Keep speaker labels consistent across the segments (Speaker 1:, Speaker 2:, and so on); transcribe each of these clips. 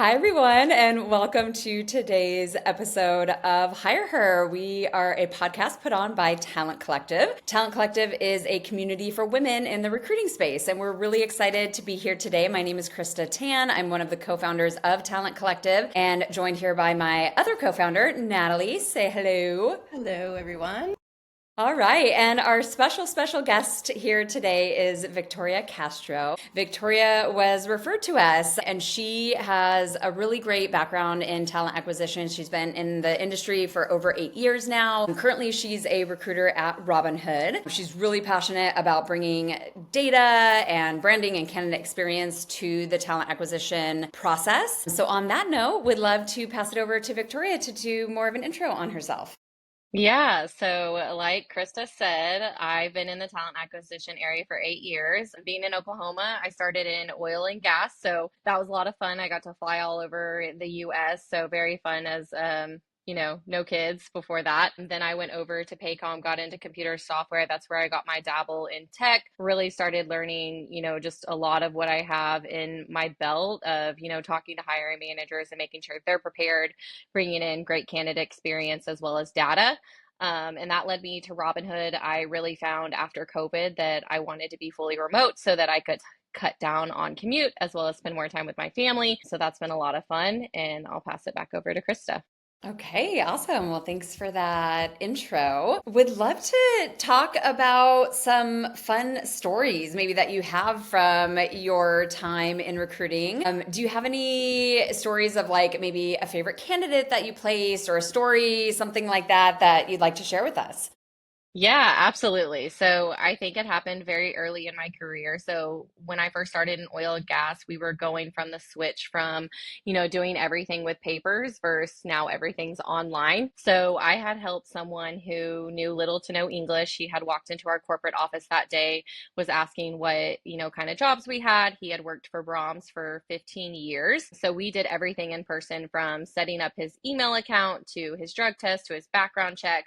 Speaker 1: Hi, everyone, and welcome to today's episode of Hire Her. We are a podcast put on by Talent Collective. Talent Collective is a community for women in the recruiting space, and we're really excited to be here today. My name is Krista Tan. I'm one of the co-founders of Talent Collective and joined here by my other co-founder, Natalie. Say hello.
Speaker 2: Hello, everyone.
Speaker 1: All right, and our special guest here today is Victoria Castro. Victoria was referred to us, and she has a really great background in talent acquisition. She's been in the industry for over 8 years now. And currently, she's a recruiter at Robinhood. She's really passionate about bringing data and branding and candidate experience to the talent acquisition process. So on that note, would love to pass it over to Victoria to do more of an intro on herself.
Speaker 3: Yeah, so like Krista said, I've been in the talent acquisition area for 8 years. Being in Oklahoma, I started in oil and gas, so that was a lot of fun. I got to fly all over the US, so very fun as no kids before that. And then I went over to Paycom, got into computer software. That's where I got my dabble in tech, really started learning, just a lot of what I have in my belt of, talking to hiring managers and making sure they're prepared, bringing in great candidate experience as well as data. And that led me to Robinhood. I really found after COVID that I wanted to be fully remote so that I could cut down on commute as well as spend more time with my family. So that's been a lot of fun. And I'll pass it back over to Krista.
Speaker 1: Okay, awesome. Well, thanks for that intro. Would love to talk about some fun stories maybe that you have from your time in recruiting. Do you have any stories of like maybe a favorite candidate that you placed or a story, something like that that you'd like to share with us?
Speaker 3: Yeah, absolutely. So I think it happened very early in my career. So when I first started in oil and gas, we were going from the switch from, doing everything with papers versus now everything's online. So I had helped someone who knew little to no English. He had walked into our corporate office that day, was asking what, kind of jobs we had. He had worked for Brahms for 15 years. So we did everything in person from setting up his email account to his drug test to his background check.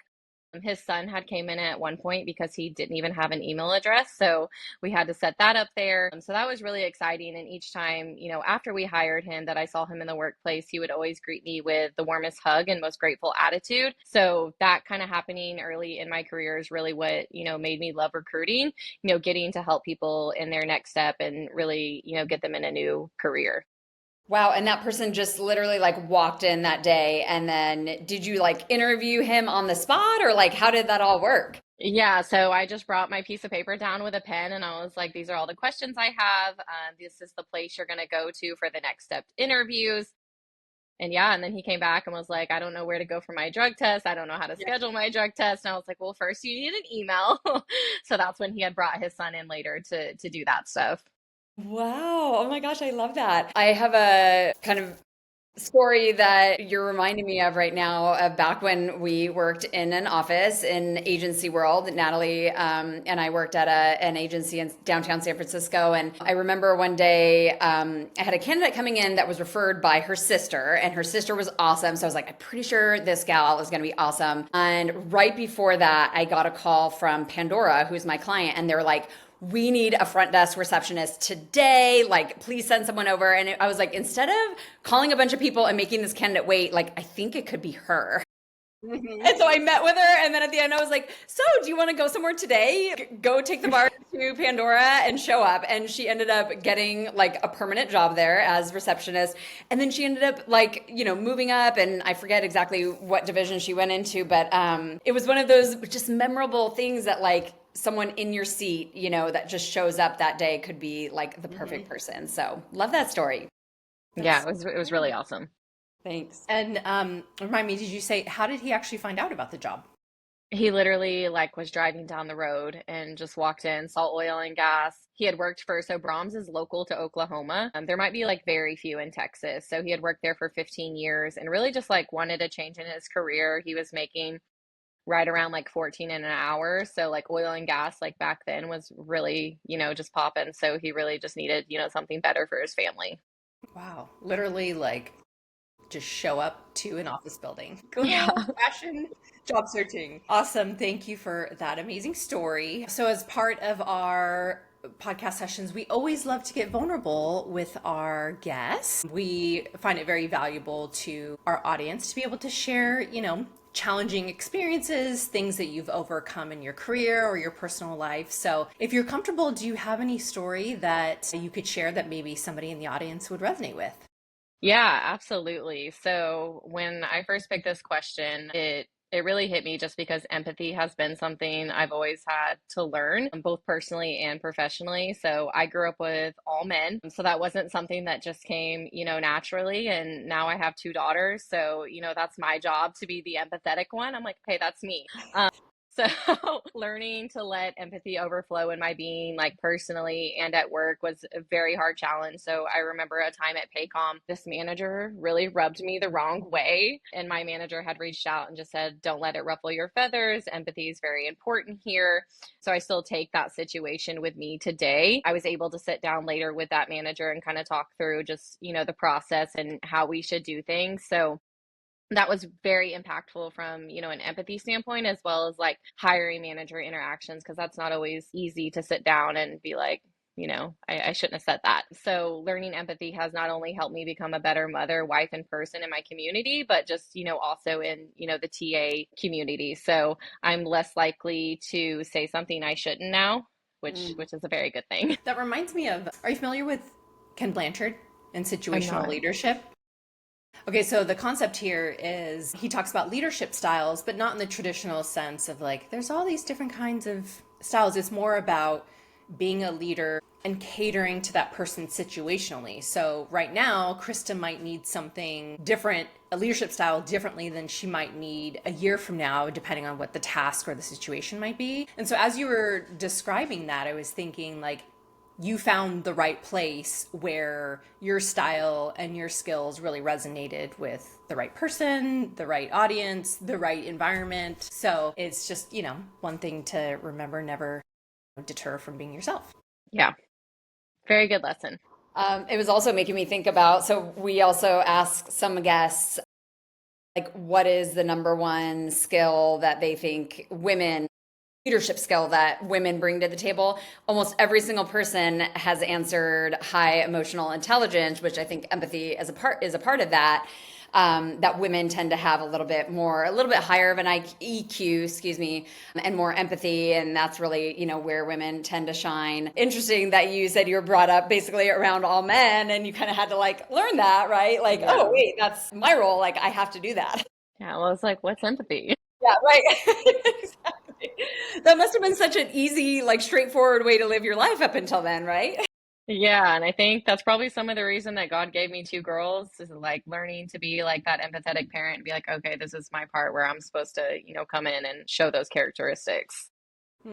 Speaker 3: His son had came in at one point because he didn't even have an email address. So we had to set that up there. So that was really exciting. And each time, after we hired him that I saw him in the workplace, he would always greet me with the warmest hug and most grateful attitude. So that kind of happening early in my career is really what, made me love recruiting, getting to help people in their next step and really, get them in a new career.
Speaker 1: Wow, and that person just literally like walked in that day and then did you like interview him on the spot or like how did that all work?
Speaker 3: Yeah, so I just brought my piece of paper down with a pen and I was like, these are all the questions I have. This is the place you're going to go to for the next step interviews. And yeah, and then he came back and was like, I don't know where to go for my drug test. I don't know how to schedule my drug test. And I was like, well, first you need an email. So that's when he had brought his son in later to do that stuff.
Speaker 1: Wow. Oh my gosh, I love that. I have a kind of story that you're reminding me of right now of back when we worked in an office in agency world. Natalie and I worked at an agency in downtown San Francisco. And I remember one day I had a candidate coming in that was referred by her sister, and her sister was awesome. So I was like, I'm pretty sure this gal is going to be awesome. And right before that, I got a call from Pandora, who's my client, and they're like, we need a front desk receptionist today. Like, please send someone over. And I was like, instead of calling a bunch of people and making this candidate wait, like, I think it could be her.
Speaker 2: Mhm.
Speaker 1: And so I met with her. And then at the end, I was like, so do you want to go somewhere today? Go take the bar to Pandora and show up. And she ended up getting like a permanent job there as receptionist. And then she ended up like, moving up. And I forget exactly what division she went into, but it was one of those just memorable things that like, someone in your seat, that just shows up that day could be like the perfect
Speaker 2: Mhm.
Speaker 1: person. So love that story.
Speaker 3: Yeah,
Speaker 2: That's
Speaker 3: it was really
Speaker 2: great.
Speaker 3: awesome.
Speaker 1: Thanks.
Speaker 2: And remind me, did you say how did he actually find out about the job?
Speaker 3: He literally like was driving down the road and just walked in, saw oil and gas. He had worked for, so Brahms is local to Oklahoma. There might be like very few in Texas. So he had worked there for 15 years and really just like wanted a change in his career. He was making right around like 14 in an hour. So like oil and gas like back then was really, just popping. So he really just needed, something better for his family.
Speaker 2: Wow, literally like just show up to an office building. Good
Speaker 3: Yeah.
Speaker 2: old fashioned job searching. Awesome. Thank you for that amazing story. So, as part of our podcast sessions, we always love to get vulnerable with our guests. We find it very valuable to our audience to be able to share, challenging experiences, things that you've overcome in your career or your personal life. So if you're comfortable, do you have any story that you could share that maybe somebody in the audience would resonate with?
Speaker 3: Yeah, absolutely. So when I first picked this question, it really hit me just because empathy has been something I've always had to learn, both personally and professionally. So I grew up with all men, so that wasn't something that just came, naturally. And now I have two daughters, so that's my job to be the empathetic one. I'm like, okay, that's me. So learning to let empathy overflow in my being, like personally and at work, was a very hard challenge. So I remember a time at Paycom, this manager really rubbed me the wrong way. And my manager had reached out and just said, don't let it ruffle your feathers. Empathy is very important here. So I still take that situation with me today. I was able to sit down later with that manager and kind of talk through just, the process and how we should do things. So that was very impactful from, an empathy standpoint, as well as like hiring manager interactions, because that's not always easy to sit down and be like, I shouldn't have said that. So learning empathy has not only helped me become a better mother, wife, and person in my community, but just, also in, the TA community. So I'm less likely to say something I shouldn't now, which is a very good thing.
Speaker 2: That reminds me of, are you familiar with Ken Blanchard and
Speaker 3: I'm
Speaker 2: situational
Speaker 3: not.
Speaker 2: leadership? Okay, so the concept here is he talks about leadership styles, but not in the traditional sense of like, there's all these different kinds of styles. It's more about being a leader and catering to that person situationally. So right now, Krista might need something different, a leadership style differently than she might need a year from now, depending on what the task or the situation might be. And so as you were describing that, I was thinking like, you found the right place where your style and your skills really resonated with the right person, the right audience, the right environment. So it's just, one thing to remember, never deter from being yourself.
Speaker 3: Yeah, very good lesson.
Speaker 1: It was also making me think about, so we also ask some guests, like, what is the number one skill that they think leadership skill that women bring to the table? Almost every single person has answered high emotional intelligence, which I think empathy is a part of that. That women tend to have a little bit higher of an EQ, excuse me, and more empathy. And that's really, where women tend to shine. Interesting that you said you were brought up basically around all men and you kind of had to like learn that, right? Like,
Speaker 2: Yeah.
Speaker 1: oh, wait, that's my role. Like, I have to do that.
Speaker 3: Yeah, well, it's like, what's empathy?
Speaker 1: Yeah, right. Exactly. That must have been such an easy, like straightforward way to live your life up until then, right?
Speaker 3: Yeah, and I think that's probably some of the reason that God gave me two girls, is like learning to be like that empathetic parent and be like, okay, this is my part where I'm supposed to, come in and show those characteristics.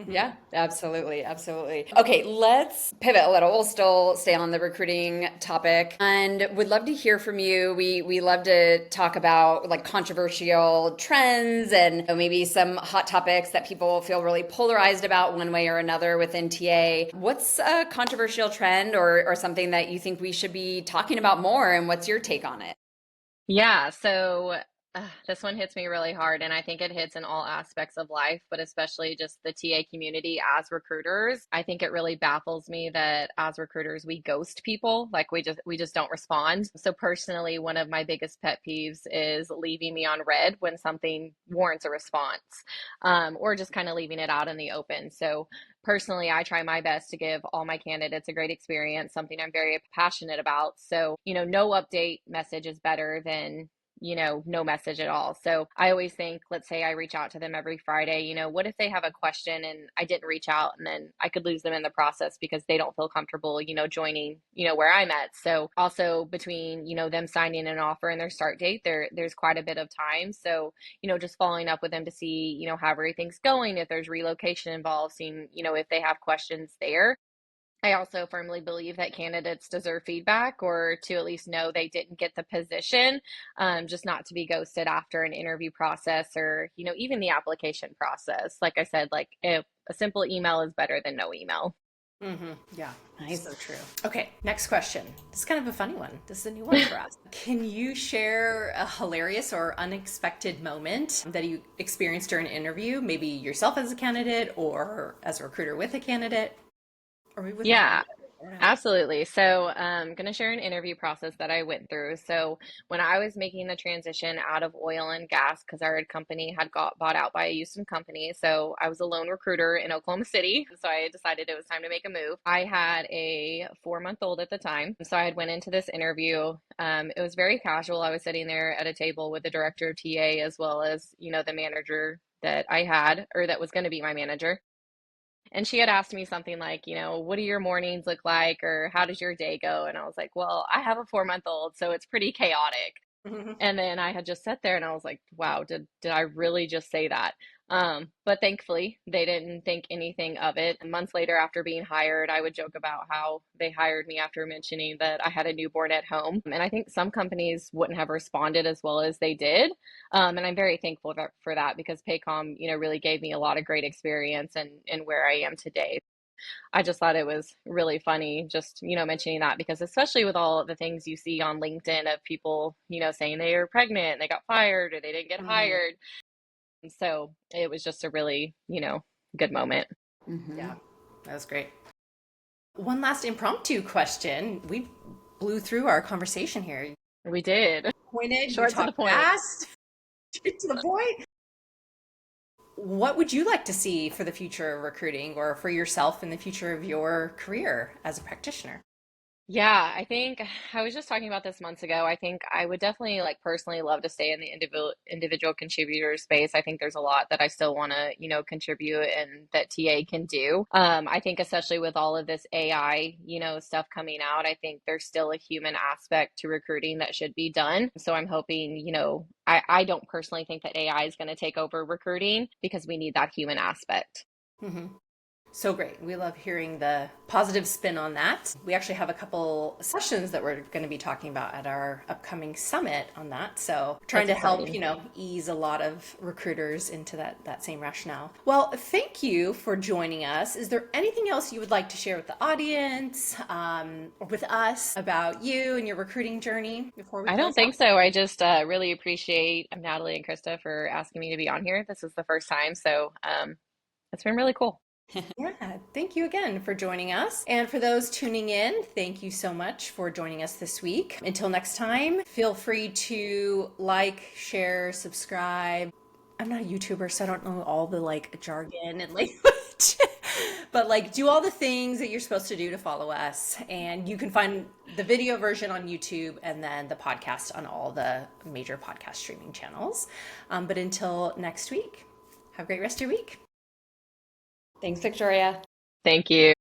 Speaker 1: Yeah, absolutely. Absolutely. Okay, let's pivot a little. We'll still stay on the recruiting topic and would love to hear from you. We love to talk about like controversial trends and maybe some hot topics that people feel really polarized about one way or another within TA. What's a controversial trend or something that you think we should be talking about more, and what's your take on it?
Speaker 3: Yeah, so this one hits me really hard, and I think it hits in all aspects of life, but especially just the TA community as recruiters. I think it really baffles me that as recruiters we ghost people, like we just don't respond. So personally, one of my biggest pet peeves is leaving me on red when something warrants a response, or just kind of leaving it out in the open. So personally, I try my best to give all my candidates a great experience, something I'm very passionate about. So, no update message is better than, no message at all. So I always think, let's say I reach out to them every Friday, what if they have a question and I didn't reach out, and then I could lose them in the process because they don't feel comfortable, joining, where I'm at. So also between, them signing an offer and their start date, there's quite a bit of time. So, just following up with them to see, how everything's going, if there's relocation involved, seeing, if they have questions there. I also firmly believe that candidates deserve feedback, or to at least know they didn't get the position, just not to be ghosted after an interview process, or, even the application process. Like I said, like if a simple email is better than no email.
Speaker 2: Yeah,
Speaker 1: Nice.
Speaker 2: so true. Okay, next question. This is kind of a funny one. This is a new one for us. Can you share a hilarious or unexpected moment that you experienced during an interview, maybe yourself as a candidate or as a recruiter with a candidate? Or we would love
Speaker 3: Yeah,
Speaker 2: to know.
Speaker 3: absolutely. So, I'm going to share an interview process that I went through. So, when I was making the transition out of oil and gas, because our company had got bought out by a Houston company, so I was a lone recruiter in Oklahoma City. So I decided it was time to make a move. I had a 4-month old at the time, so I had went into this interview. It was very casual. I was sitting there at a table with the director of TA as well as the manager that I had, or that was going to be my manager. And she had asked me something like, what do your mornings look like? Or how does your day go? And I was like, well, I have a 4-month old, so it's pretty chaotic. And then I had just sat there and I was like, wow, did I really just say that? But thankfully, they didn't think anything of it. And months later, after being hired, I would joke about how they hired me after mentioning that I had a newborn at home. And I think some companies wouldn't have responded as well as they did. And I'm very thankful for that because Paycom, really gave me a lot of great experience and where I am today. I just thought it was really funny just, mentioning that because especially with all the things you see on LinkedIn of people, saying they were pregnant and they got fired or they didn't get
Speaker 2: Mhm.
Speaker 3: hired. And so it was just a really, good moment.
Speaker 1: Mm-hmm.
Speaker 2: Yeah, that was great. One last impromptu question. We blew through our conversation here.
Speaker 3: We did.
Speaker 2: Pointed, you
Speaker 3: Short to the
Speaker 2: talked
Speaker 3: point.
Speaker 2: fast, straight to the point. What would you like to see for the future of recruiting or for yourself in the future of your career as a practitioner?
Speaker 3: Yeah, I think I was just talking about this months ago. I think I would definitely like personally love to stay in the individual contributor space. I think there's a lot that I still want to, contribute and that TA can do. I think especially with all of this AI, stuff coming out, I think there's still a human aspect to recruiting that should be done. So I'm hoping, I don't personally think that AI is going to take over recruiting because we need that human aspect.
Speaker 2: Hmm. So great. We love hearing the positive spin on that. We actually have a couple sessions that we're going to be talking about at our upcoming summit on that. So trying
Speaker 3: That's
Speaker 2: to help,
Speaker 3: exciting.
Speaker 2: ease a lot of recruiters into that same rationale. Well, thank you for joining us. Is there anything else you would like to share with the audience or with us about you and your recruiting journey before we
Speaker 3: I don't
Speaker 2: close
Speaker 3: think
Speaker 2: out?
Speaker 3: so. I just really appreciate Natalie and Krista for asking me to be on here. This is the first time, so it's been really cool.
Speaker 2: Yeah, thank you again for joining us. And for those tuning in, thank you so much for joining us this week. Until next time, feel free to like, share, subscribe. I'm not a YouTuber, so I don't know all the jargon and language. But do all the things that you're supposed to do to follow us. And you can find the video version on YouTube and then the podcast on all the major podcast streaming channels. But until next week, have a great rest of your week.
Speaker 1: Thanks, Victoria.
Speaker 3: Thank you.